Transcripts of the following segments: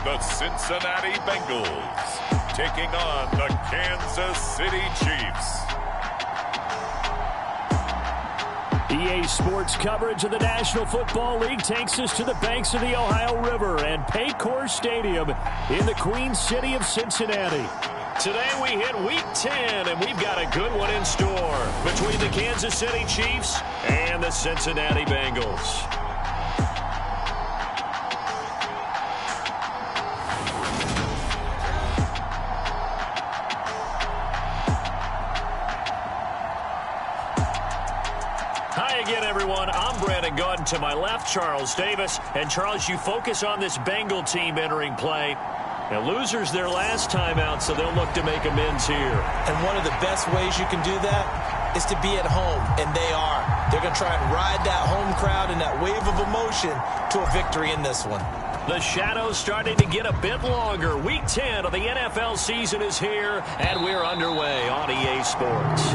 the Cincinnati Bengals taking on the Kansas City Chiefs. EA Sports coverage of the National Football League takes us to the banks of the Ohio River and Paycor Stadium in the Queen City of Cincinnati. Today we hit Week 10, and we've got a good one in store between the Kansas City Chiefs and the Cincinnati Bengals. Hi again, everyone. I'm Brandon Gaudin. To my left, Charles Davis. And, Charles, you focus on this Bengal team entering play. Now, losers their last time out, so they'll look to make amends here. And one of the best ways you can do that is to be at home, and they are. They're going to try and ride that home crowd and that wave of emotion to a victory in this one. The shadows starting to get a bit longer. Week 10 of the NFL season is here, and we're underway on EA Sports.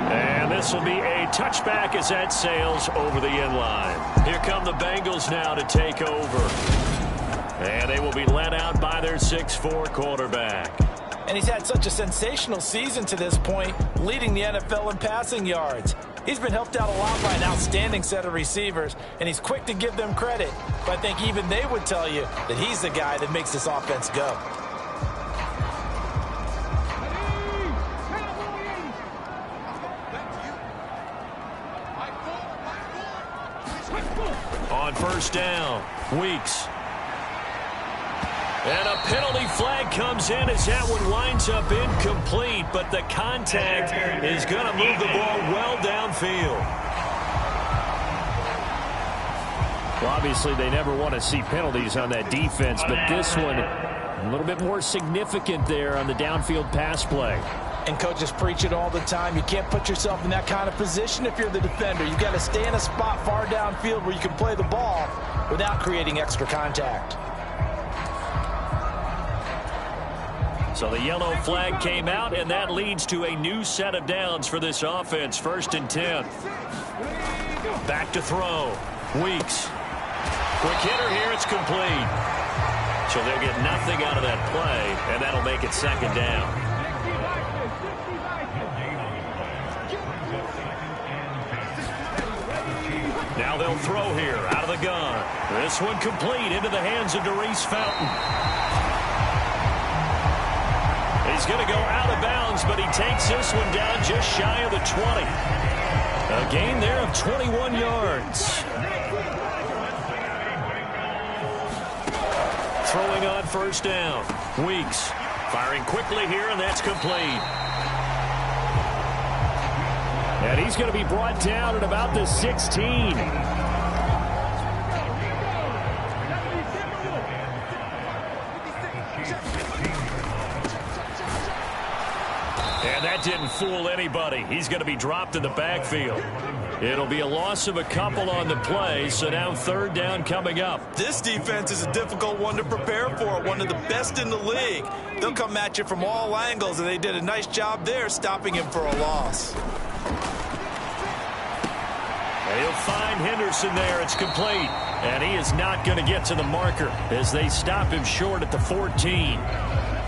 And this will be a touchback as that sails over the inline. Here come the Bengals now to take over. And they will be led out by their 6'4" quarterback. And he's had such a sensational season to this point, leading the NFL in passing yards. He's been helped out a lot by an outstanding set of receivers, and he's quick to give them credit. But I think even they would tell you that he's the guy that makes this offense go. On first down, Weeks. And a penalty flag comes in as that one winds up incomplete, but the contact is going to move the ball well downfield. Well, obviously, they never want to see penalties on that defense, but this one a little bit more significant there on the downfield pass play. And coaches preach it all the time. You can't put yourself in that kind of position if you're the defender. You've got to stay in a spot far downfield where you can play the ball without creating extra contact. So the yellow flag came out, and that leads to a new set of downs for this offense. 1st and 10. Back to throw. Weeks. Quick hitter here. It's complete. So they'll get nothing out of that play, and that'll make it 2nd down. Now they'll throw here out of the gun. This one complete into the hands of Darius Fountain. He's going to go out of bounds, but he takes this one down just shy of the 20. A gain there of 21 yards. Throwing on first down. Weeks firing quickly here, and that's complete. And he's going to be brought down at about the 16. And that didn't fool anybody. He's going to be dropped in the backfield. It'll be a loss of a couple on the play, so now 3rd down coming up. This defense is a difficult one to prepare for, one of the best in the league. They'll come at you from all angles, and they did a nice job there stopping him for a loss. He'll find Henderson there. It's complete. And he is not going to get to the marker as they stop him short at the 14.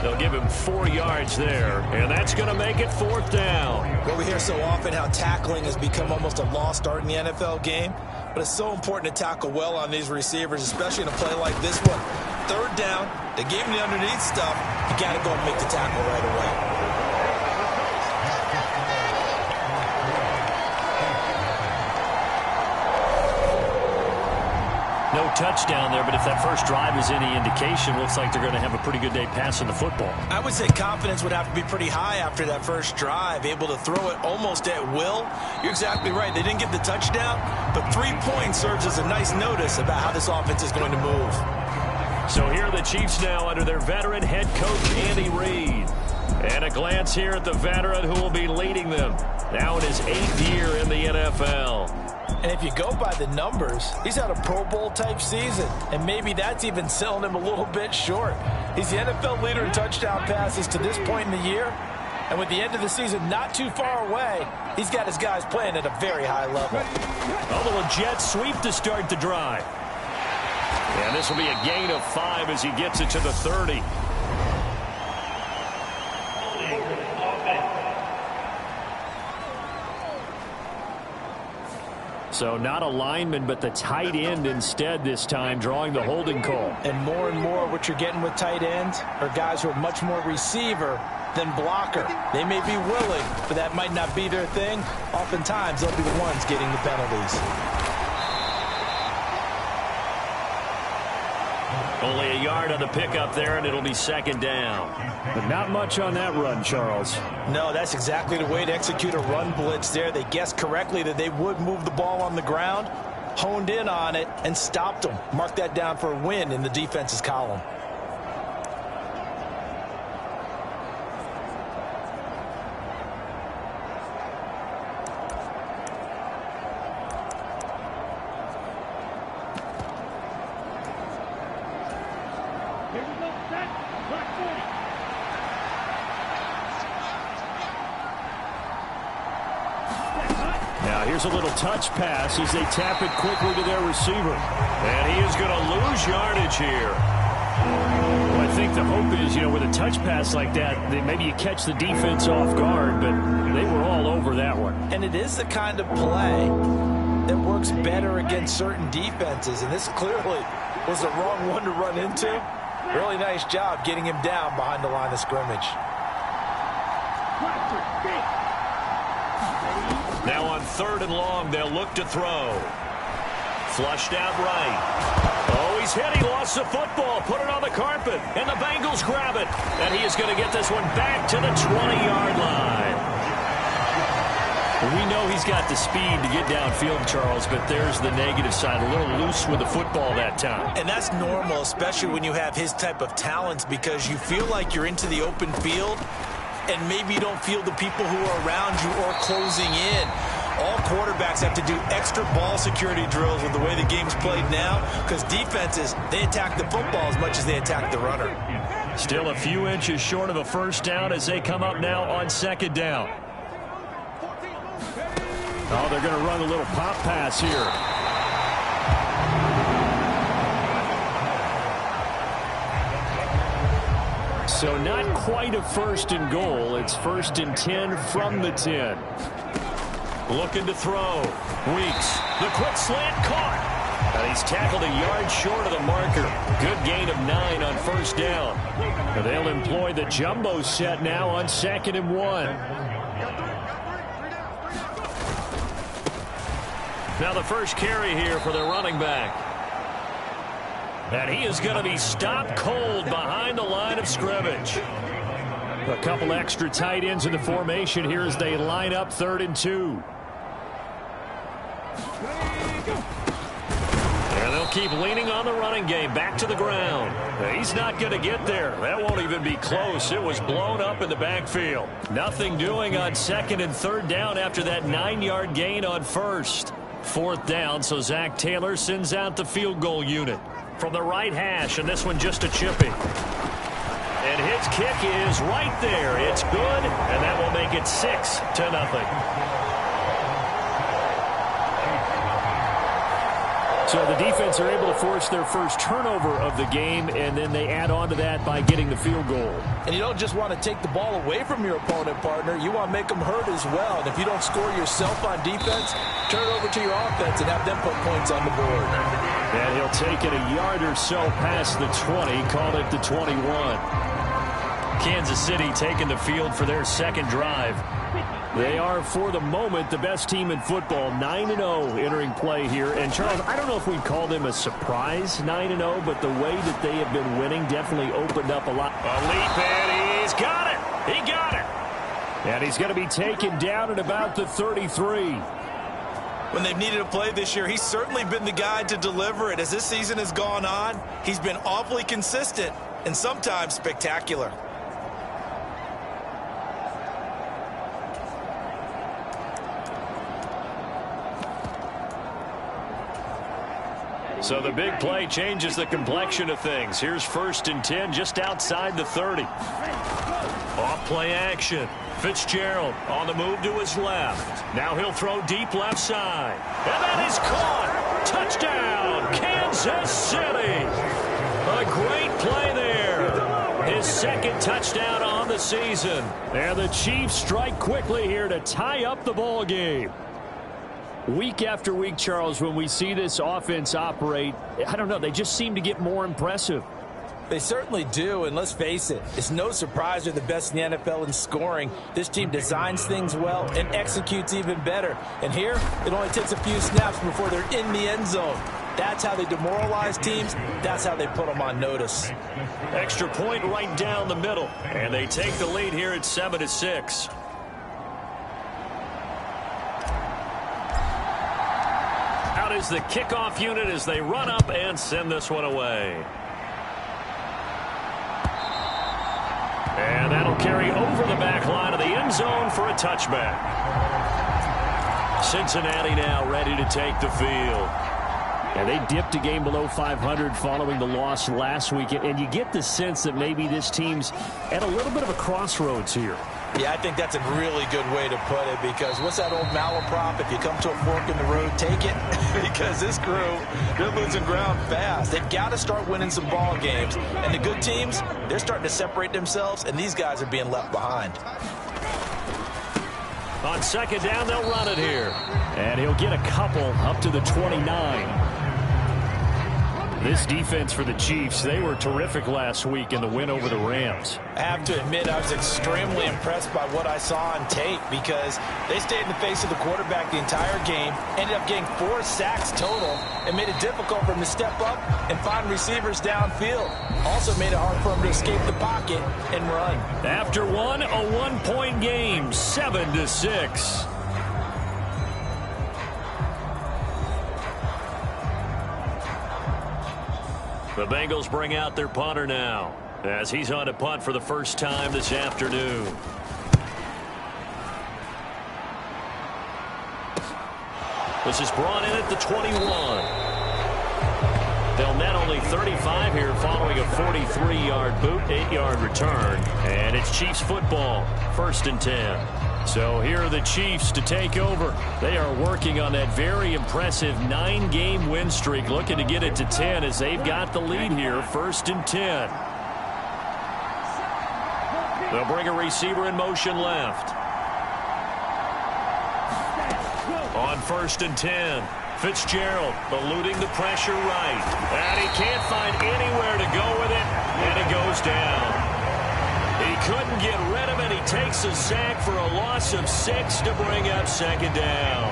They'll give him 4 yards there, and that's going to make it 4th down. Well, we hear so often how tackling has become almost a lost art in the NFL game, but it's so important to tackle well on these receivers, especially in a play like this one. 3rd down, they gave him the underneath stuff. You got to go and make the tackle right away. No touchdown there, but if that first drive is any indication, looks like they're going to have a pretty good day passing the football. I would say confidence would have to be pretty high after that first drive, able to throw it almost at will. You're exactly right. They didn't get the touchdown, but 3 points serves as a nice notice about how this offense is going to move. So here are the Chiefs now under their veteran head coach, Andy Reid. And a glance here at the veteran who will be leading them now in his 8th year in the NFL. And if you go by the numbers, he's had a Pro Bowl-type season, and maybe that's even selling him a little bit short. He's the NFL leader in touchdown passes to this point in the year, and with the end of the season not too far away, he's got his guys playing at a very high level. Although a jet sweep to start the drive. And this will be a gain of 5 as he gets it to the 30. So not a lineman, but the tight end instead this time, drawing the holding call. And more what you're getting with tight ends are guys who are much more receiver than blocker. They may be willing, but that might not be their thing. Oftentimes, they'll be the ones getting the penalties. Only a yard on the pickup there, and it'll be second down. But not much on that run, Charles. No, that's exactly the way to execute a run blitz there. They guessed correctly that they would move the ball on the ground, honed in on it, and stopped them. Mark that down for a win in the defense's column. Here's a little touch pass as they tap it quickly to their receiver. And he is going to lose yardage here. Well, I think the hope is, with a touch pass like that, maybe you catch the defense off guard, but they were all over that one. And it is the kind of play that works better against certain defenses. And this clearly was the wrong one to run into. Really nice job getting him down behind the line of scrimmage. Now on 3rd and long, they'll look to throw. Flushed out right. Oh, he's hit. He lost the football. Put it on the carpet. And the Bengals grab it. And he is going to get this one back to the 20-yard line. We know he's got the speed to get downfield, Charles, but there's the negative side. A little loose with the football that time. And that's normal, especially when you have his type of talents, because you feel like you're into the open field and maybe you don't feel the people who are around you or closing in. All quarterbacks have to do extra ball security drills with the way the game's played now, because defenses, they attack the football as much as they attack the runner. Still a few inches short of a first down as they come up now on 2nd down. Oh, they're going to run a little pop pass here. So not quite a 1st and goal. It's 1st and 10 from the 10. Looking to throw. Weeks. The quick slant caught. And he's tackled a yard short of the marker. Good gain of 9 on 1st down. And they'll employ the jumbo set now on 2nd and 1. Now the first carry here for the running back. And he is going to be stopped cold behind the line of scrimmage. A couple extra tight ends in the formation here as they line up 3rd and 2. And they'll keep leaning on the running game. Back to the ground. He's not going to get there. That won't even be close. It was blown up in the backfield. Nothing doing on 2nd and 3rd down after that 9-yard gain on 1st. 4th down, so Zach Taylor sends out the field goal unit from the right hash, and this one just a chipping. And his kick is right there. It's good, and that will make it 6-0. So the defense are able to force their first turnover of the game, and then they add on to that by getting the field goal. And you don't just want to take the ball away from your opponent, partner. You want to make them hurt as well. And if you don't score yourself on defense, turn it over to your offense and have them put points on the board. And he'll take it a yard or so past the 20, call it the 21. Kansas City taking the field for their 2nd drive. They are, for the moment, the best team in football, 9-0 entering play here. And, Charles, I don't know if we'd call them a surprise 9-0, but the way that they have been winning definitely opened up a lot. A leap, and he's got it. He got it. And he's going to be taken down at about the 33. When they've needed a play this year, he's certainly been the guy to deliver it. As this season has gone on, he's been awfully consistent and sometimes spectacular. So the big play changes the complexion of things. Here's 1st and 10 just outside the 30. Off play action. Fitzgerald on the move to his left. Now he'll throw deep left side. And that is caught. Touchdown, Kansas City. second touchdown on the season. And the Chiefs strike quickly here to tie up the ball game. Week after week, Charles, when we see this offense operate, I don't know, they just seem to get more impressive. They certainly do, and let's face it, it's no surprise they're the best in the NFL in scoring. This team designs things well and executes even better. And here, it only takes a few snaps before they're in the end zone. That's how they demoralize teams. That's how they put them on notice. Extra point right down the middle, and they take the lead here at 7-6. Out is the kickoff unit as they run up and send this one away. And that'll carry over the back line of the end zone for a touchback. Cincinnati now ready to take the field. And they dipped a game below 500 following the loss last week. And you get the sense that maybe this team's at a little bit of a crossroads here. Yeah, I think that's a really good way to put it, because what's that old malaprop? If you come to a fork in the road, take it. Because this crew, they're losing ground fast. They've got to start winning some ball games. And the good teams, they're starting to separate themselves, and these guys are being left behind. On second down, they'll run it here. And he'll get a couple up to the 29. This defense for the Chiefs, they were terrific last week in the win over the Rams. I have to admit, I was extremely impressed by what I saw on tape, because they stayed in the face of the quarterback the entire game, ended up getting 4 sacks total, and made it difficult for him to step up and find receivers downfield. Also made it hard for him to escape the pocket and run. After one, a 1-point game, 7-6. The Bengals bring out their punter now, as he's on to punt for the first time this afternoon. This is brought in at the 21. They'll net only 35 here following a 43-yard boot, 8-yard return. And it's Chiefs football, 1st and 10. So here are the Chiefs to take over. They are working on that very impressive 9-game win streak, looking to get it to 10 as they've got the lead here, 1st and 10. They'll bring a receiver in motion left. On 1st and 10, Fitzgerald eluding the pressure right. And he can't find anywhere to go with it, and it goes down. He couldn't get rid of it. He takes a sack for a loss of 6 to bring up 2nd down.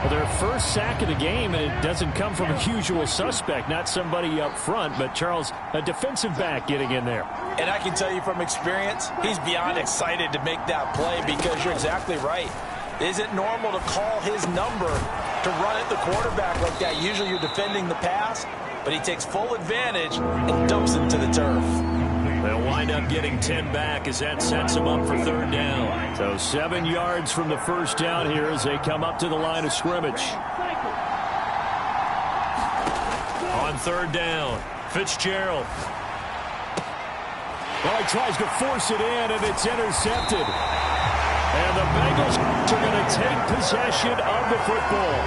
Well, their first sack of the game, and it doesn't come from a usual suspect, not somebody up front, but Charles, a defensive back getting in there. And I can tell you from experience, he's beyond excited to make that play, because you're exactly right. It isn't normal to call his number to run at the quarterback like that. Usually you're defending the pass, but he takes full advantage and dumps him to the turf. They'll wind up getting 10 back as that sets them up for 3rd down. So 7 yards from the first down here as they come up to the line of scrimmage. On 3rd down, Fitzgerald. Well, he tries to force it in, and it's intercepted. And the Bengals are going to take possession of the football.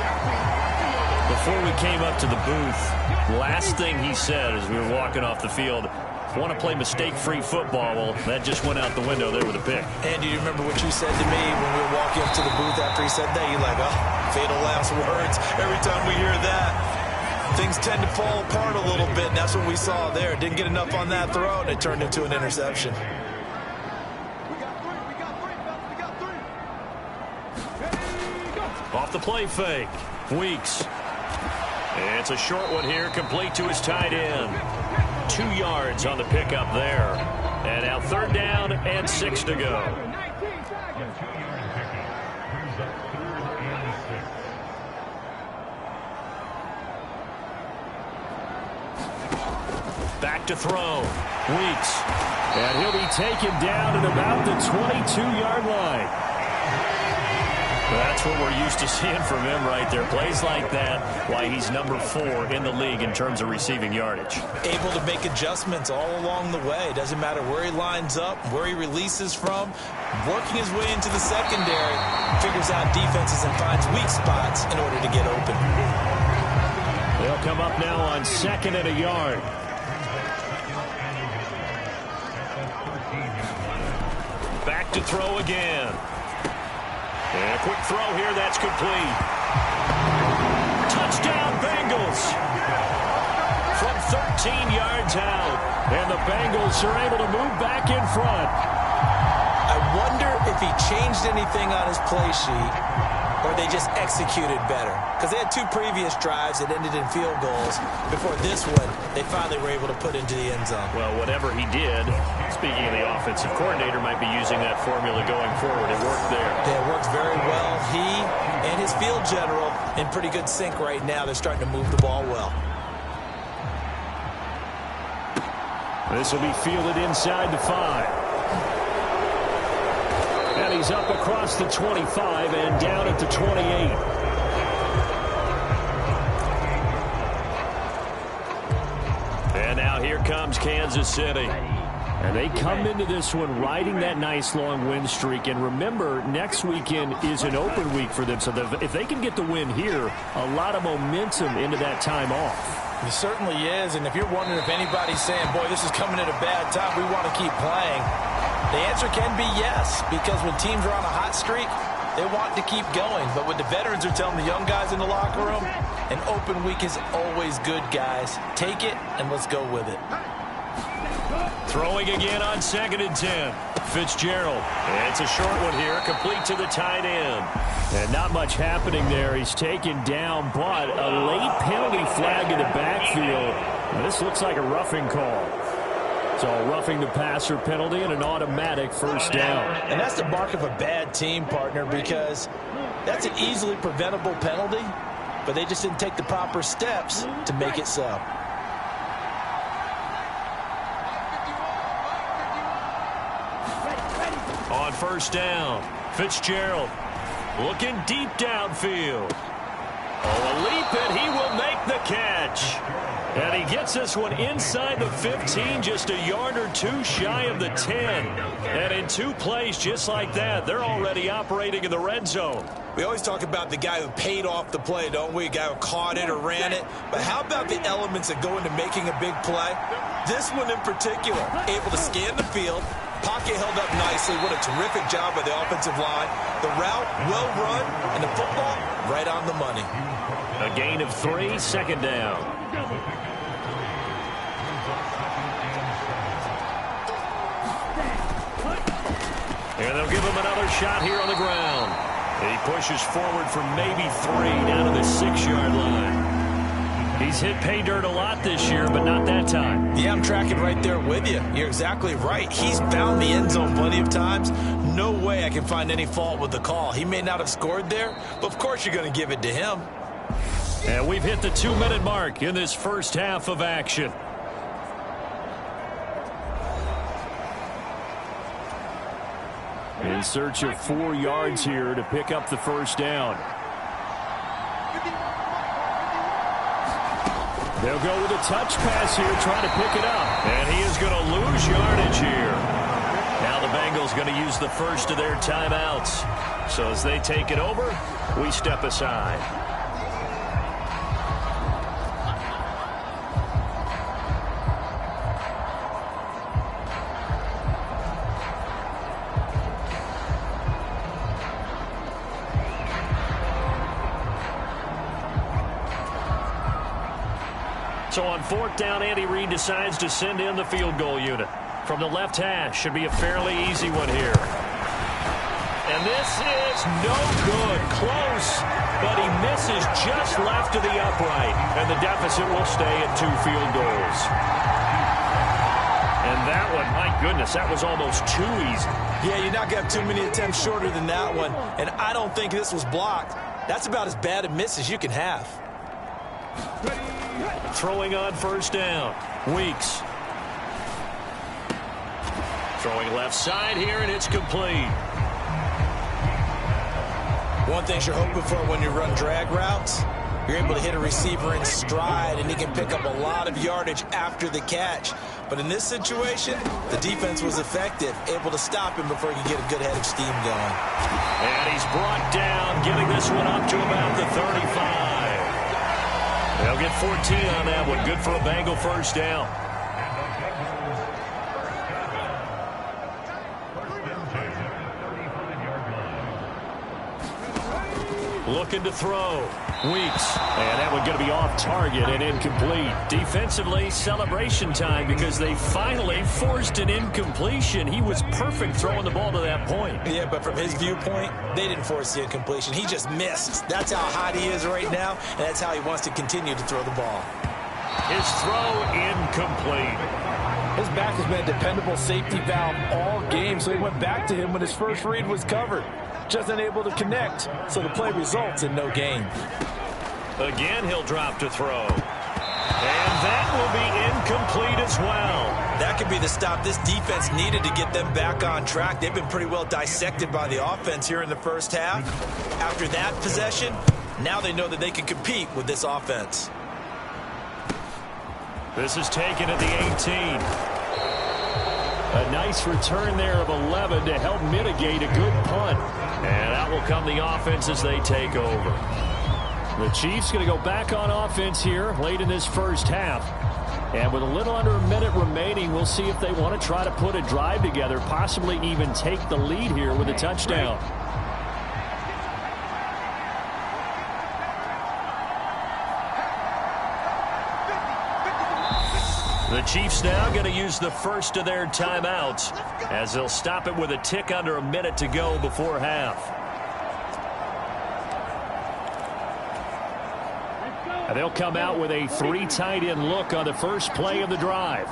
Before we came up to the booth, last thing he said as we were walking off the field, want to play mistake-free football. Well, that just went out the window there with a pick. And do you remember what you said to me when we were walking up to the booth after he said that? You're like, oh, fatal last words. Every time we hear that, things tend to fall apart a little bit, and that's what we saw there. Didn't get enough on that throw, and it turned into an interception. Off the play fake, Weeks. It's a short one here, complete to his tight end. 2 yards on the pickup there. And now 3rd down and 6 to go. Back to throw. Weeks. And he'll be taken down at about the 22-yard line. That's what we're used to seeing from him right there. Plays like that, why he's number 4 in the league in terms of receiving yardage. Able to make adjustments all along the way. Doesn't matter where he lines up, where he releases from. Working his way into the secondary, figures out defenses and finds weak spots in order to get open. They'll come up now on 2nd and a yard. to throw again. And a quick throw here, that's complete. Touchdown, Bengals. From 13 yards out. And the Bengals are able to move back in front. I wonder if he changed anything on his play sheet or they just executed better. Because they had 2 previous drives that ended in field goals. Before this one, they finally were able to put into the end zone. Well, whatever he did, speaking of the offensive coordinator, might be using that formula going forward. It worked there. Yeah, it works very well. He and his field general in pretty good sync right now. They're starting to move the ball well. This will be fielded inside the 5. And he's up across the 25 and down at the 28. And now here comes Kansas City. And they come into this one riding that nice long win streak. And remember, next weekend is an open week for them. So if they can get the win here, a lot of momentum into that time off. It certainly is. And if you're wondering if anybody's saying, boy, this is coming at a bad time, we want to keep playing, the answer can be yes. Because when teams are on a hot streak, they want to keep going. But what the veterans are telling the young guys in the locker room, an open week is always good, guys. Take it and let's go with it. Throwing again on 2nd and 10. Fitzgerald. And it's a short one here, complete to the tight end. And not much happening there. He's taken down, but a late penalty flag in the backfield. And this looks like a roughing call. So a roughing the passer penalty and an automatic first down. And that's the mark of a bad team, partner, because that's an easily preventable penalty, but they just didn't take the proper steps to make it so. On first down, Fitzgerald looking deep downfield. Oh, a leap, and he will make the catch. And he gets this one inside the 15, just a yard or 2 shy of the 10. And in 2 plays just like that, they're already operating in the red zone. We always talk about the guy who paid off the play, don't we? A guy who caught it or ran it. But how about the elements that go into making a big play? This one in particular, able to scan the field, pocket held up nicely. What a terrific job by the offensive line. The route, well run, and the football, right on the money. A gain of 3, 2nd down. And they'll give him another shot here on the ground. He pushes forward for maybe 3 down to the 6-yard line. He's hit pay dirt a lot this year, but not that time. Yeah, I'm tracking right there with you. You're exactly right. He's found the end zone plenty of times. No way I can find any fault with the call. He may not have scored there, but of course you're going to give it to him. And we've hit the 2-minute mark in this first half of action. In search of 4 yards here to pick up the first down. They'll go with a touch pass here, trying to pick it up. And he is going to lose yardage here. Now the Bengals going to use the first of their timeouts. So as they take it over, we step aside. So on 4th down, Andy Reid decides to send in the field goal unit. From the left hash, should be a fairly easy one here. And this is no good. Close, but he misses just left of the upright. And the deficit will stay at 2 field goals. And that one, my goodness, that was almost too easy. Yeah, you're not going to have too many attempts shorter than that one. And I don't think this was blocked. That's about as bad a miss as you can have. Throwing on first down, Weeks. Throwing left side here, and it's complete. One thing you're hoping for when you run drag routes, you're able to hit a receiver in stride, and he can pick up a lot of yardage after the catch. But in this situation, the defense was effective, able to stop him before he could get a good head of steam going. And he's brought down, getting this one up to about the 35. They'll get 14 on that one. Good for a Bengal first down. Looking to throw. Weeks. And that one going to be off target and incomplete. Defensively, celebration time because they finally forced an incompletion. He was perfect throwing the ball to that point. Yeah, but from his viewpoint, they didn't force the incompletion. He just missed. That's how hot he is right now, and that's how he wants to continue to throw the ball. His throw incomplete. His back has been a dependable safety valve all game, so he went back to him when his first read was covered. Just unable to connect, so the play results in no gain. Again, he'll drop to throw. And that will be incomplete as well. That could be the stop this defense needed to get them back on track. They've been pretty well dissected by the offense here in the first half. After that possession, now they know that they can compete with this offense. This is taken at the 18. A nice return there of 11 to help mitigate a good punt. And out will come the offense as they take over. The Chiefs going to go back on offense here late in this first half. And with a little under a minute remaining, we'll see if they want to try to put a drive together, possibly even take the lead here with a touchdown. The Chiefs now going to use the first of their timeouts as they'll stop it with a tick under a minute to go before half. And they'll come out with a 3 tight end look on the first play of the drive.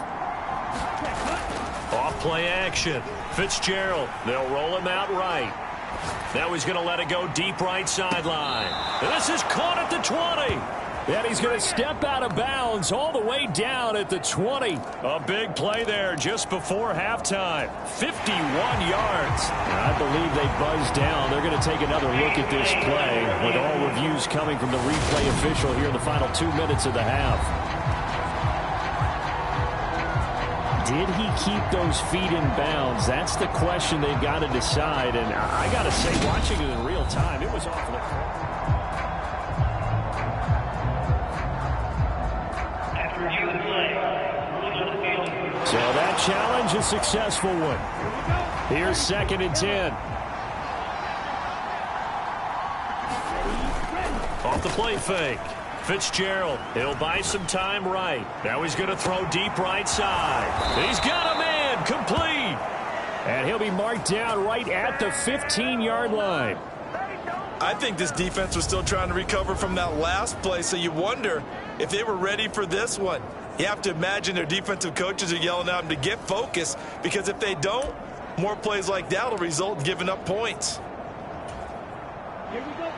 Off play action. Fitzgerald. They'll roll him out right. Now he's going to let it go deep right sideline. This is caught at the 20. And he's going to step out of bounds all the way down at the 20. A big play there just before halftime. 51 yards. And I believe they buzzed down. They're going to take another look at this play with all reviews coming from the replay official here in the final 2 minutes of the half. Did he keep those feet in bounds? That's the question they've got to decide. And I got to say, watching it in real time, it was off the front. So that challenge, a successful one. Here's 2nd and 10. Off the play fake. Fitzgerald, he'll buy some time right. Now he's going to throw deep right side. He's got a man, complete. And he'll be marked down right at the 15-yard line. I think this defense was still trying to recover from that last play, so you wonder if they were ready for this one. You have to imagine their defensive coaches are yelling at them to get focused, because if they don't, more plays like that will result in giving up points.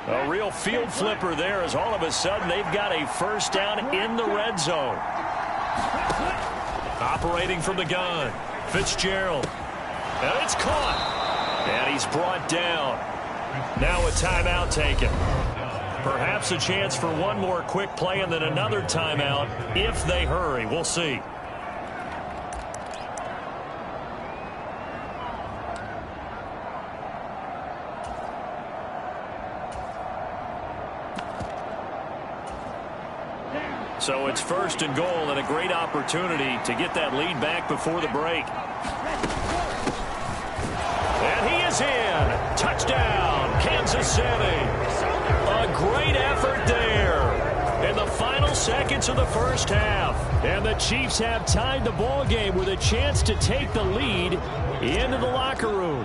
A real field flipper there as all of a sudden they've got a first down in the red zone. Operating from the gun. Fitzgerald. And it's caught. And he's brought down. Now a timeout taken. Perhaps a chance for one more quick play and then another timeout if they hurry. We'll see. So it's 1st and goal and a great opportunity to get that lead back before the break. And he is in. Touchdown, Kansas City. A great effort there in the final seconds of the first half. And the Chiefs have tied the ball game with a chance to take the lead into the locker room.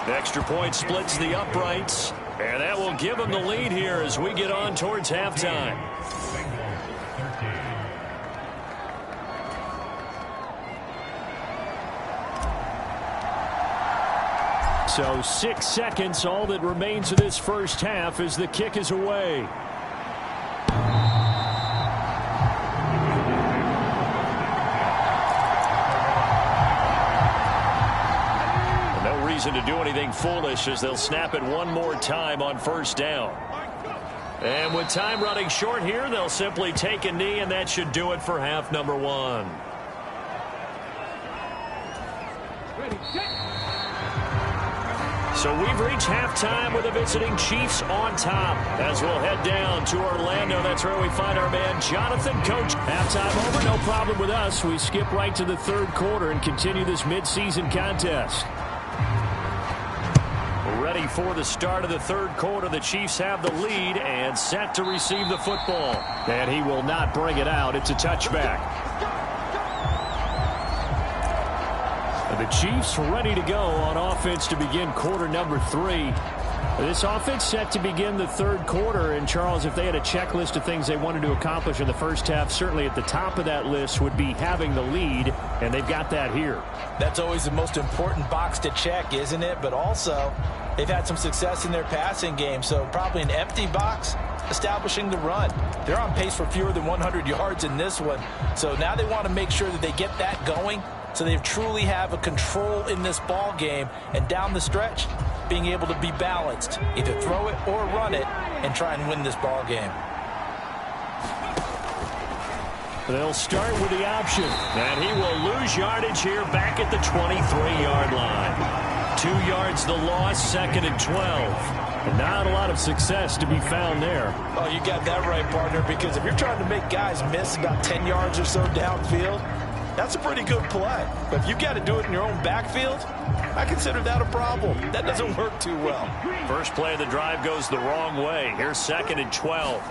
The extra point splits the uprights. And that will give them the lead here as we get on towards halftime. So 6 seconds, all that remains of this first half as the kick is away. To do anything foolish as they'll snap it one more time on first down. And with time running short here, they'll simply take a knee, and that should do it for half number 1. So we've reached halftime with the visiting Chiefs on top. As we'll head down to Orlando, that's where we find our man Jonathan. Coach, halftime over, no problem with us. We skip right to the third quarter and continue this midseason contest. ready for the start of the third quarter. The Chiefs have the lead and set to receive the football. And he will not bring it out. It's a touchback. The Chiefs ready to go on offense to begin quarter number 3. This offense set to begin the third quarter. And, Charles, if they had a checklist of things they wanted to accomplish in the first half, certainly at the top of that list would be having the lead, and they've got that here. That's always the most important box to check, isn't it? But also, they've had some success in their passing game, so probably an empty box establishing the run. They're on pace for fewer than 100 yards in this one, so now they want to make sure that they get that going so they truly have a control in this ball game, and down the stretch, being able to be balanced, either throw it or run it, and try and win this ball game. They'll start with the option, and he will lose yardage here back at the 23-yard line. 2 yards the loss, 2nd and 12. Not a lot of success to be found there. Oh, you got that right, partner, because if you're trying to make guys miss about 10 yards or so downfield, that's a pretty good play. But if you've got to do it in your own backfield, I consider that a problem. That doesn't work too well. First play of the drive goes the wrong way. Here's 2nd and 12.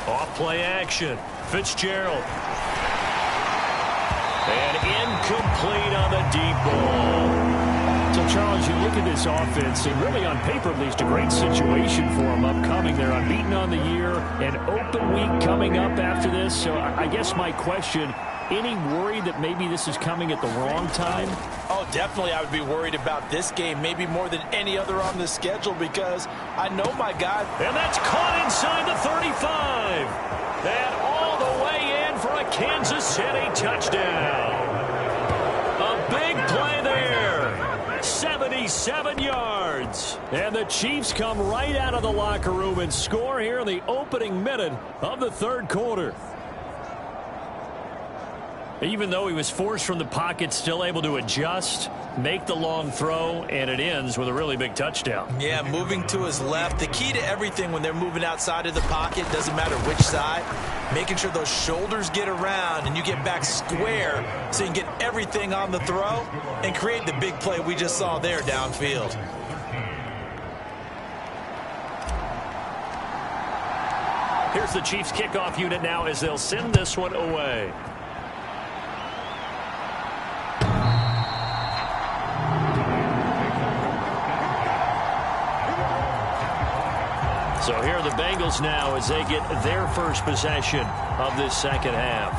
Off play action. Fitzgerald. And incomplete on the deep ball. So, Charles, you look at this offense, and really on paper, at least, a great situation for them upcoming. They're unbeaten on the year, an open week coming up after this. So I guess my question, any worry that maybe this is coming at the wrong time? Oh, definitely I would be worried about this game, maybe more than any other on the schedule, because I know my guy. And that's caught inside the 35. And all the way in for a Kansas City touchdown. A big play there. 77 yards. And the Chiefs come right out of the locker room and score here in the opening minute of the third quarter. Even though he was forced from the pocket, still able to adjust, make the long throw, and it ends with a really big touchdown. Yeah, moving to his left. The key to everything when they're moving outside of the pocket, doesn't matter which side, making sure those shoulders get around and you get back square so you can get everything on the throw and create the big play we just saw there downfield. Here's the Chiefs kickoff unit now as they'll send this one away. So here are the Bengals now as they get their first possession of this second half.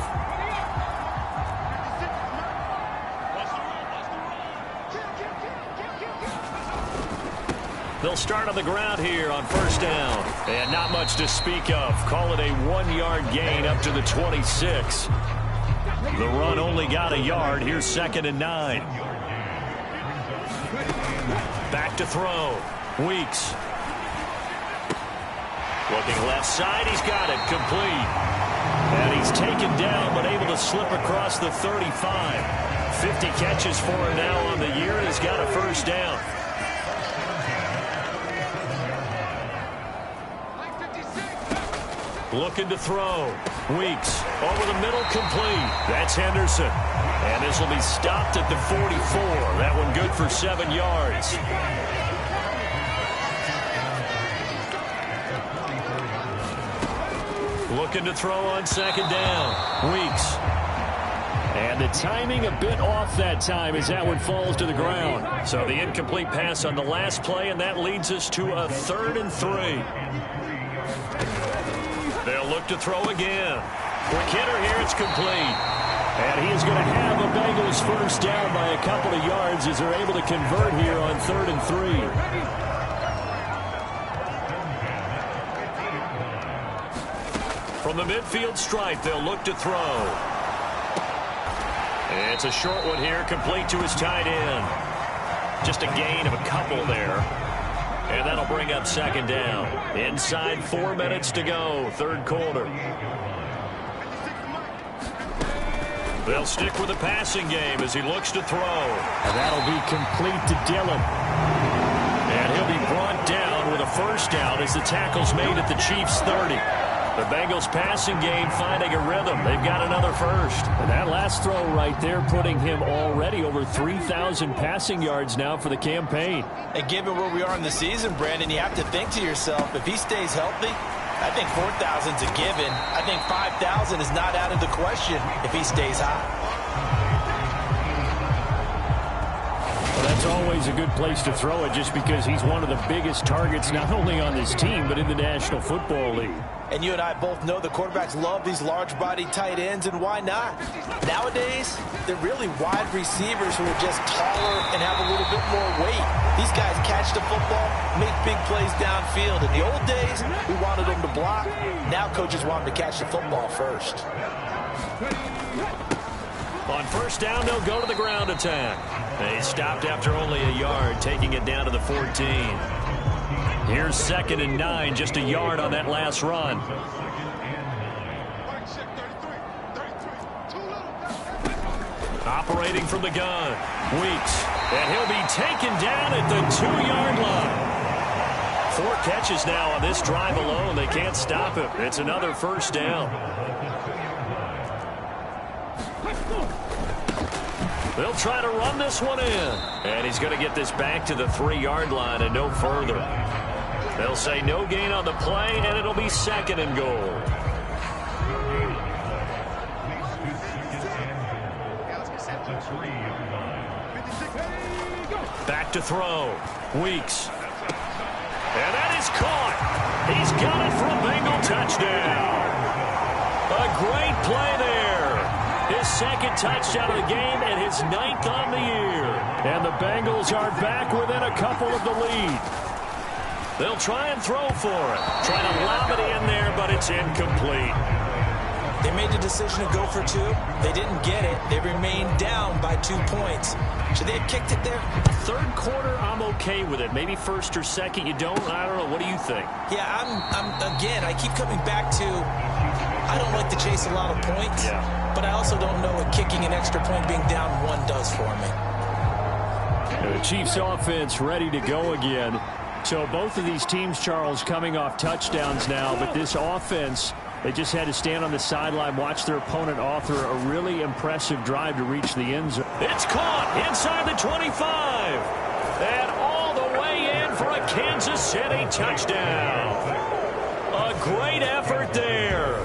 They'll start on the ground here on first down. And not much to speak of. Call it a 1-yard gain up to the 26. The run only got a yard. Here's 2nd and 9. Back to throw. Weeks. Looking left side, he's got it, complete. And he's taken down, but able to slip across the 35. 50 catches for him now on the year, and he's got a first down. Looking to throw. Weeks over the middle, complete. That's Henderson. And this will be stopped at the 44. That one good for 7 yards. Looking to throw on second down. Weeks. And the timing a bit off that time as that one falls to the ground. So the incomplete pass on the last play, and that leads us to a 3rd and 3. They'll look to throw again. Quick hitter here, it's complete. And he is going to have the Bengals first down by a couple of yards as they're able to convert here on 3rd and 3. From the midfield stripe, they'll look to throw. And it's a short one here, complete to his tight end. Just a gain of a couple there. And that'll bring up 2nd down. Inside 4 minutes to go, third quarter. They'll stick with the passing game as he looks to throw. And that'll be complete to Dillon. And he'll be brought down with a first down as the tackle's made at the Chiefs' 30. The Bengals passing game finding a rhythm. They've got another first. And that last throw right there putting him already over 3,000 passing yards now for the campaign. And given where we are in the season, Brandon, you have to think to yourself, if he stays healthy, I think 4,000's a given. I think 5,000 is not out of the question if he stays hot. Well, that's always a good place to throw it just because he's one of the biggest targets not only on this team but in the National Football League. And you and I both know the quarterbacks love these large-body tight ends, and why not? Nowadays, they're really wide receivers who are just taller and have a little bit more weight. These guys catch the football, make big plays downfield. In the old days, we wanted them to block. Now coaches want them to catch the football first. On first down, they'll go to the ground attack. They stopped after only a yard, taking it down to the 14. Here's 2nd and 9, just a yard on that last run. Operating from the gun, Weeks. And he'll be taken down at the 2-yard line. 4 catches now on this drive alone. They can't stop him. It's another first down. They'll try to run this one in. And he's going to get this back to the 3-yard line and no further. They'll say no gain on the play, and it'll be 2nd and goal. Back to throw. Weeks. And that is caught. He's got it for a Bengal touchdown. A great play there. His 2nd touchdown of the game and his 9th on the year. And the Bengals are back within a couple of the lead. They'll try and throw for it. Trying to lob it in there, but it's incomplete. They made the decision to go for 2. They didn't get it. They remained down by 2 points. Should they have kicked it there? 3rd quarter, I'm okay with it. Maybe 1st or 2nd, you don't. I don't know. What do you think? Yeah, again, I keep coming back to I don't like to chase a lot of points. Yeah. But I also don't know what kicking an extra point being down 1 does for me. The Chiefs offense ready to go again. So both of these teams, Charles, coming off touchdowns now, but this offense, they just had to stand on the sideline, watch their opponent author a really impressive drive to reach the end zone. It's caught inside the 25. And all the way in for a Kansas City touchdown. A great effort there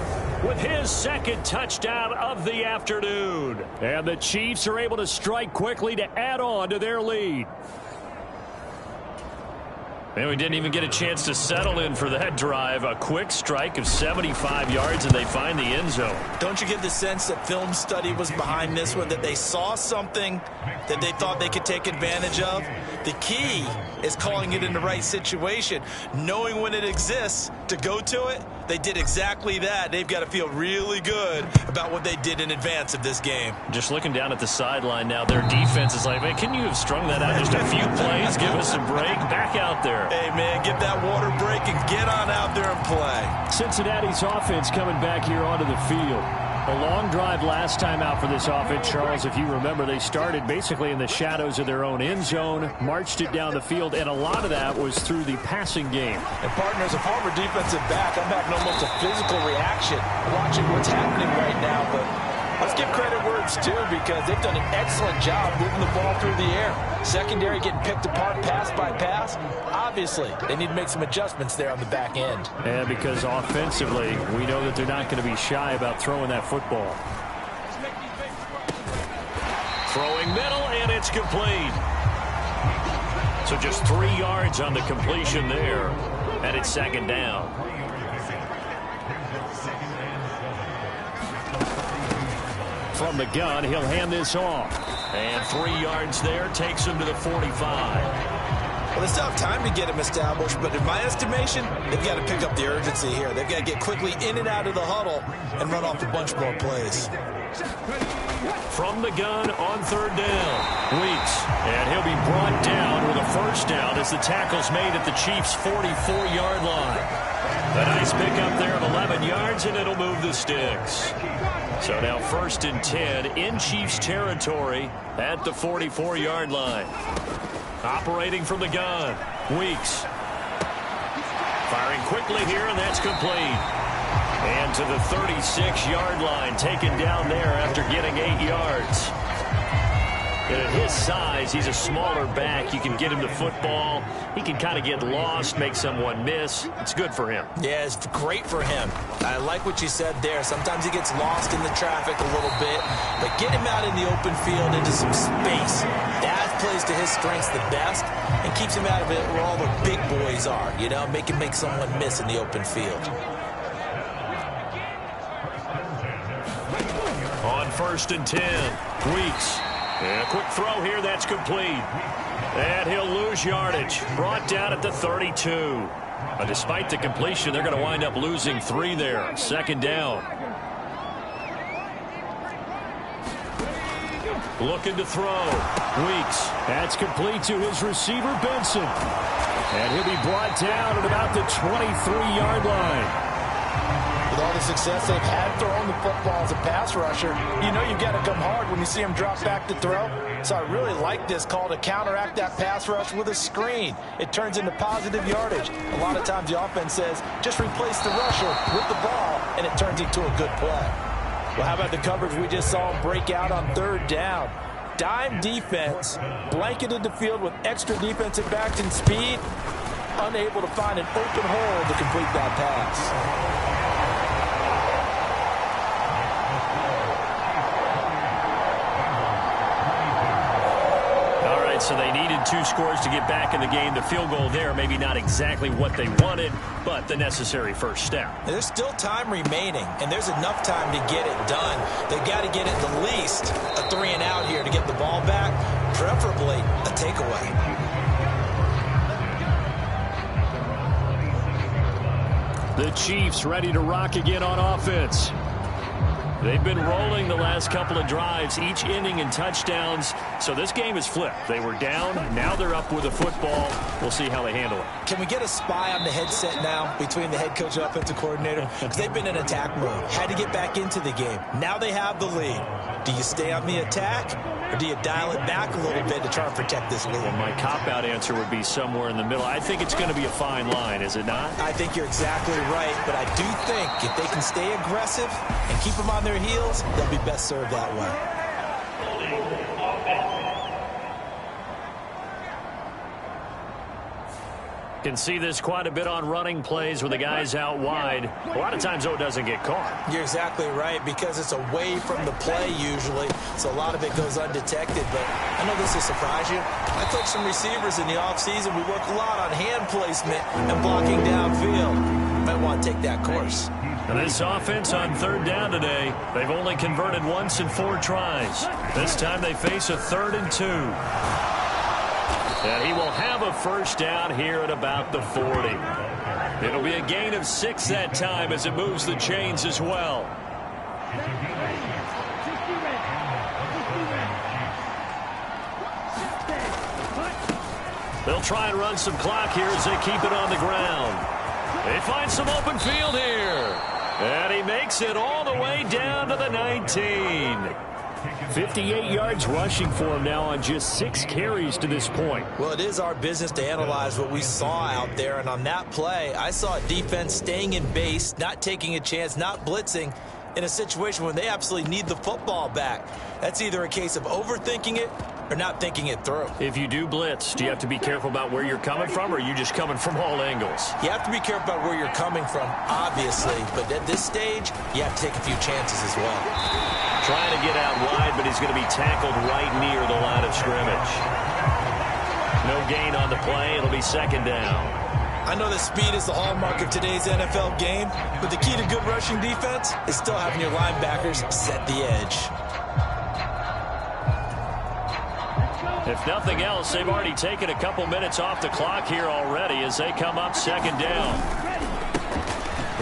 with his 2nd touchdown of the afternoon. And the Chiefs are able to strike quickly to add on to their lead. And we didn't even get a chance to settle in for that drive. A quick strike of 75 yards, and they find the end zone. Don't you get the sense that film study was behind this one, that they saw something that they thought they could take advantage of? The key is calling it in the right situation, knowing when it exists to go to it. They did exactly that. They've got to feel really good about what they did in advance of this game. Just looking down at the sideline now, their defense is like, man, can you have strung that out just a few plays? Give us a break. Back out there. Hey, man, get that water break and get on out there and play. Cincinnati's offense coming back here onto the field. A long drive last time out for this offense, Charles. If you remember, they started basically in the shadows of their own end zone, marched it down the field, and a lot of that was through the passing game. And partner, as a former defensive back, I'm having almost a physical reaction watching what's happening right now. But let's give credit where it's due, because they've done an excellent job moving the ball through the air. Secondary getting picked apart pass by pass. Obviously, they need to make some adjustments there on the back end. And because offensively, we know that they're not going to be shy about throwing that football. Throwing middle, and it's complete. So just 3 yards on the completion there. And it's 2nd down. From the gun, he'll hand this off. And 3 yards there takes him to the 45. Well, they still have time to get him established, but in my estimation, they've got to pick up the urgency here. They've got to get quickly in and out of the huddle and run off a bunch more plays. From the gun on 3rd down, Weeks. And he'll be brought down with a first down as the tackle's made at the Chiefs' 44-yard line. A nice pickup there of 11 yards, and it'll move the sticks. So now 1st and 10 in Chiefs territory at the 44-yard line. Operating from the gun, Weeks. Firing quickly here, and that's complete. And to the 36-yard line, taken down there after getting 8 yards. And at his size, he's a smaller back. You can get him the football. He can kind of get lost, make someone miss. It's good for him. Yeah, it's great for him. I like what you said there. Sometimes he gets lost in the traffic a little bit, but get him out in the open field into some space. That plays to his strengths the best and keeps him out of it where all the big boys are, you know, make someone miss in the open field. On 1st and 10, Weeks. And a quick throw here, that's complete. And he'll lose yardage. Brought down at the 32. Despite the completion, they're going to wind up losing 3 there. 2nd down. Looking to throw. Weeks. That's complete to his receiver, Benson. And he'll be brought down at about the 23-yard line. With all the success they've had throwing the football as a pass rusher, you know you've got to come hard when you see him drop back to throw. So I really like this call to counteract that pass rush with a screen. It turns into positive yardage. A lot of times the offense says, just replace the rusher with the ball, and it turns into a good play. Well, how about the coverage we just saw him break out on 3rd down? Dime defense, blanketed the field with extra defensive backs and speed, unable to find an open hole to complete that pass. So they needed 2 scores to get back in the game. The field goal there, maybe not exactly what they wanted, but the necessary first step. There's still time remaining, and there's enough time to get it done. They've got to get at the least a 3-and-out here to get the ball back, preferably a takeaway. The Chiefs ready to rock again on offense. They've been rolling the last couple of drives, each ending in touchdowns. So this game is flipped. They were down. Now they're up with the football. We'll see how they handle it. Can we get a spy on the headset now between the head coach and offensive coordinator? Because they've been in attack mode. Had to get back into the game. Now they have the lead. Do you stay on the attack, or do you dial it back a little bit to try and protect this lead? Well, my cop-out answer would be somewhere in the middle. I think it's going to be a fine line, is it not? I think you're exactly right, but I do think if they can stay aggressive and keep them on their heels, they'll be best served that way. Can see this quite a bit on running plays with the guys out wide. A lot of times, though, it doesn't get caught. You're exactly right, because it's away from the play usually, so a lot of it goes undetected. But I know this will surprise you. I coach some receivers in the offseason. We work a lot on hand placement and blocking downfield. Might want to take that course. And this offense on 3rd down today, they've only converted once in 4 tries. This time they face a 3rd and 2. And he will have a first down here at about the 40. It'll be a gain of 6 that time as it moves the chains as well. They'll try and run some clock here as they keep it on the ground. They find some open field here. And he makes it all the way down to the 19. 58 yards rushing for him now on just 6 carries to this point. Well, it is our business to analyze what we saw out there. And on that play, I saw a defense staying in base, not taking a chance, not blitzing in a situation where they absolutely need the football back. That's either a case of overthinking it or not thinking it through. If you do blitz, do you have to be careful about where you're coming from, or are you just coming from all angles? You have to be careful about where you're coming from, obviously. But at this stage, you have to take a few chances as well. Trying to get out wide, but he's going to be tackled right near the line of scrimmage. No gain on the play. It'll be 2nd down. I know that speed is the hallmark of today's NFL game, but the key to good rushing defense is still having your linebackers set the edge. If nothing else, they've already taken a couple minutes off the clock here already as they come up 2nd down.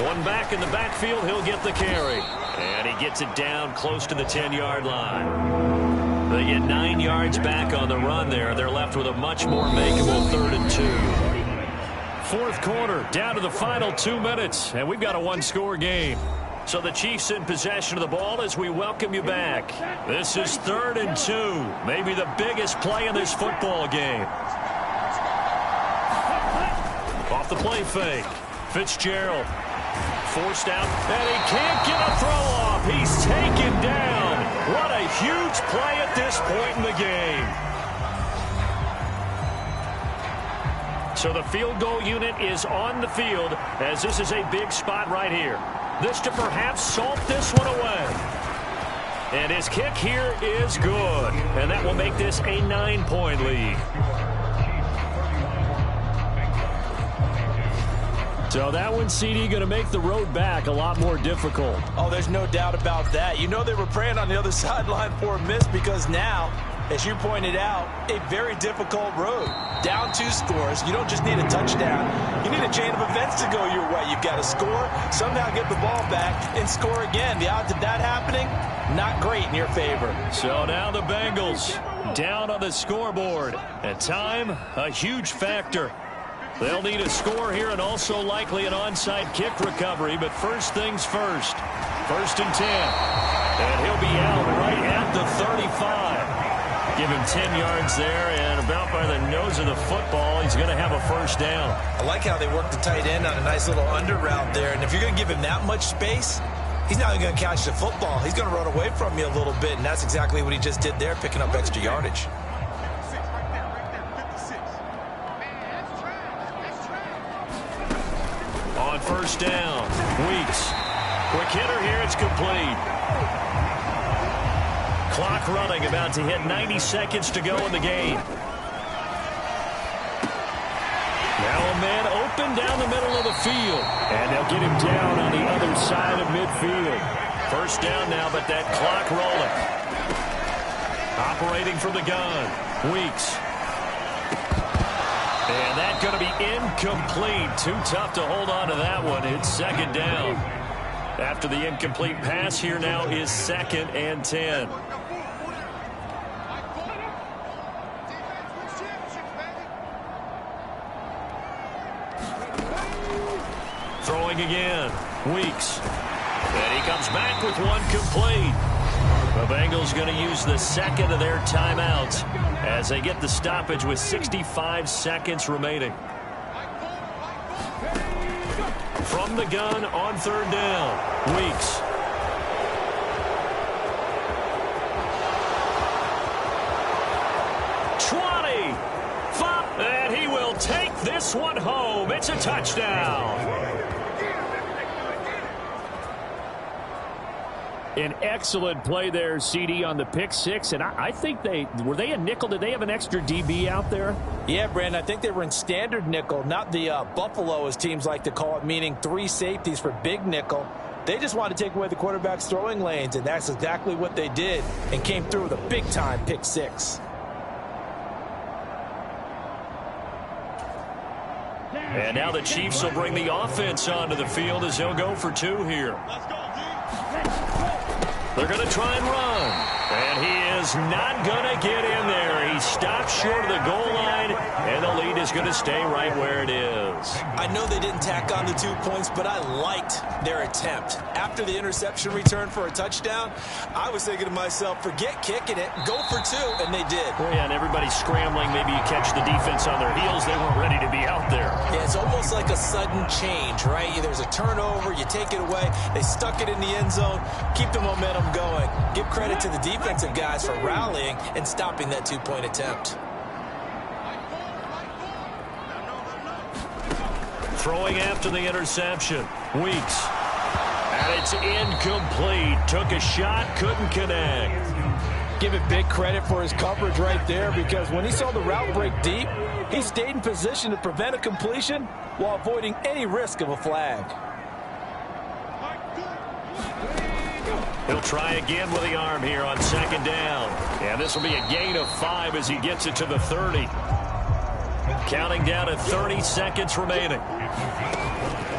One back in the backfield, he'll get the carry. And he gets it down close to the 10-yard line. They get 9 yards back on the run there. They're left with a much more makeable 3rd and 2. 4th quarter, down to the final 2 minutes, and we've got a 1-score game. So the Chiefs in possession of the ball as we welcome you back. This is 3rd and 2, maybe the biggest play in this football game. Off the play fake, Fitzgerald Forced out, and he can't get a throw off. He's taken down. What a huge play at this point in the game. So the field goal unit is on the field as this is a big spot right here. This to perhaps salt this one away. And his kick here is good. And that will make this a 9-point lead. So that one, CD, going to make the road back a lot more difficult. Oh, there's no doubt about that. You know they were praying on the other sideline for a miss because now, as you pointed out, a very difficult road. Down 2 scores. You don't just need a touchdown. You need a chain of events to go your way. You've got to score, somehow get the ball back, and score again. The odds of that happening, not great in your favor. So now the Bengals down on the scoreboard. And time, a huge factor. They'll need a score here and also likely an onside kick recovery. But first things first. 1st and 10. And he'll be out right at the 35. Give him 10 yards there, and about by the nose of the football, he's going to have a first down. I like how they work the tight end on a nice little under route there. And if you're going to give him that much space, he's not even going to catch the football. He's going to run away from you a little bit, and that's exactly what he just did there, picking up extra yardage. On first down, Weeks. Quick hitter here, it's complete. Clock running, about to hit 90 seconds to go in the game. Now a man open down the middle of the field. And they'll get him down on the other side of midfield. First down now, but that clock rolling. Operating from the gun, Weeks. And that's going to be incomplete. Too tough to hold on to that one. It's 2nd down. After the incomplete pass, here now is 2nd and 10. Throwing again, Weeks. And he comes back with one complete. The Bengals going to use the 2nd of their timeouts as they get the stoppage with 65 seconds remaining. From the gun on 3rd down, Weeks. And he will take this one home. It's a touchdown. An excellent play there, CD, on the pick 6. And I think were they a nickel? Did they have an extra DB out there? Yeah, Brandon, I think they were in standard nickel, not the Buffalo, as teams like to call it, meaning 3 safeties for big nickel. They just wanted to take away the quarterback's throwing lanes, and that's exactly what they did and came through with a big-time pick 6. And now the Chiefs will bring the offense onto the field as they'll go for 2 here. They're going to try and run. And he is not going to get in there. He stops short of the goal line, and the lead is going to stay right where it is. I know they didn't tack on the 2 points, but I liked their attempt. After the interception return for a touchdown, I was thinking to myself, forget kicking it, go for 2, and they did. Well, yeah, and everybody's scrambling. Maybe you catch the defense on their heels. They weren't ready to be out there. Yeah, it's almost like a sudden change, right? There's a turnover, you take it away, they stuck it in the end zone, keep the momentum going. Give credit to the defensive guys for rallying and stopping that 2-point attempt. Throwing after the interception, Weeks. And it's incomplete. Took a shot, couldn't connect. Give it big credit for his coverage right there, because when he saw the route break deep, he stayed in position to prevent a completion while avoiding any risk of a flag. He'll try again with the arm here on 2nd down. And this will be a gain of 5 as he gets it to the 30. Counting down at 30 seconds remaining.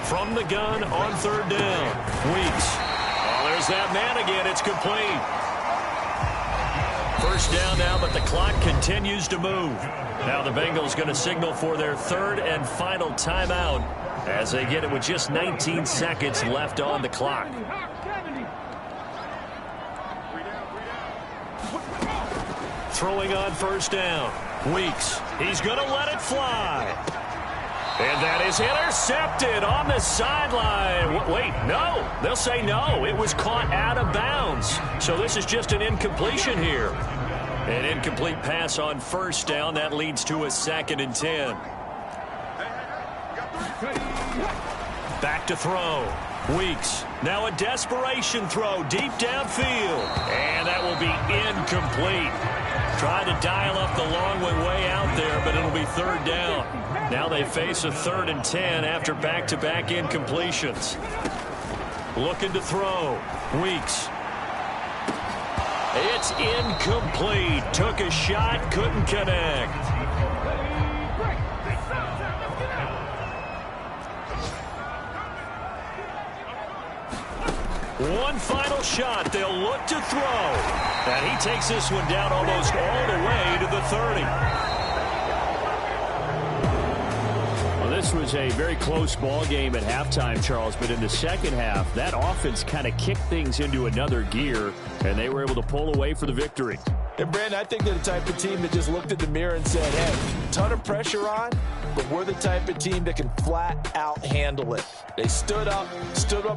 From the gun on 3rd down, Weeks. Oh, there's that man again. It's complete. First down now, but the clock continues to move. Now the Bengals going to signal for their 3rd and final timeout as they get it with just 19 seconds left on the clock. Throwing on 1st down, Weeks. He's going to let it fly. And that is intercepted on the sideline. Wait, no. They'll say no. It was caught out of bounds. So this is just an incompletion here. An incomplete pass on first down. That leads to a 2nd and 10. Back to throw. Weeks. Now a desperation throw deep downfield. And that will be incomplete. Trying to dial up the long way out there, but it'll be 3rd down. Now they face a 3rd and 10 after back-to-back incompletions. Looking to throw. Weeks. It's incomplete. Took a shot, couldn't connect. One final shot. They'll look to throw. And he takes this one down almost all the way to the 30. Well, this was a very close ball game at halftime, Charles, but in the second half, that offense kind of kicked things into another gear, and they were able to pull away for the victory. And, Brandon, I think they're the type of team that just looked at the mirror and said, hey, ton of pressure on, but we're the type of team that can flat out handle it. They stood up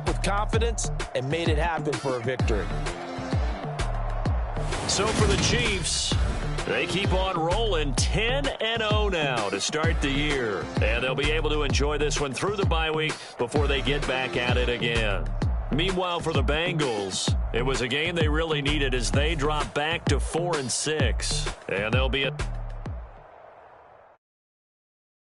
with confidence, and made it happen for a victory. So for the Chiefs, they keep on rolling 10-0 now to start the year. And they'll be able to enjoy this one through the bye week before they get back at it again. Meanwhile, for the Bengals, it was a game they really needed as they drop back to 4-6. And they'll be at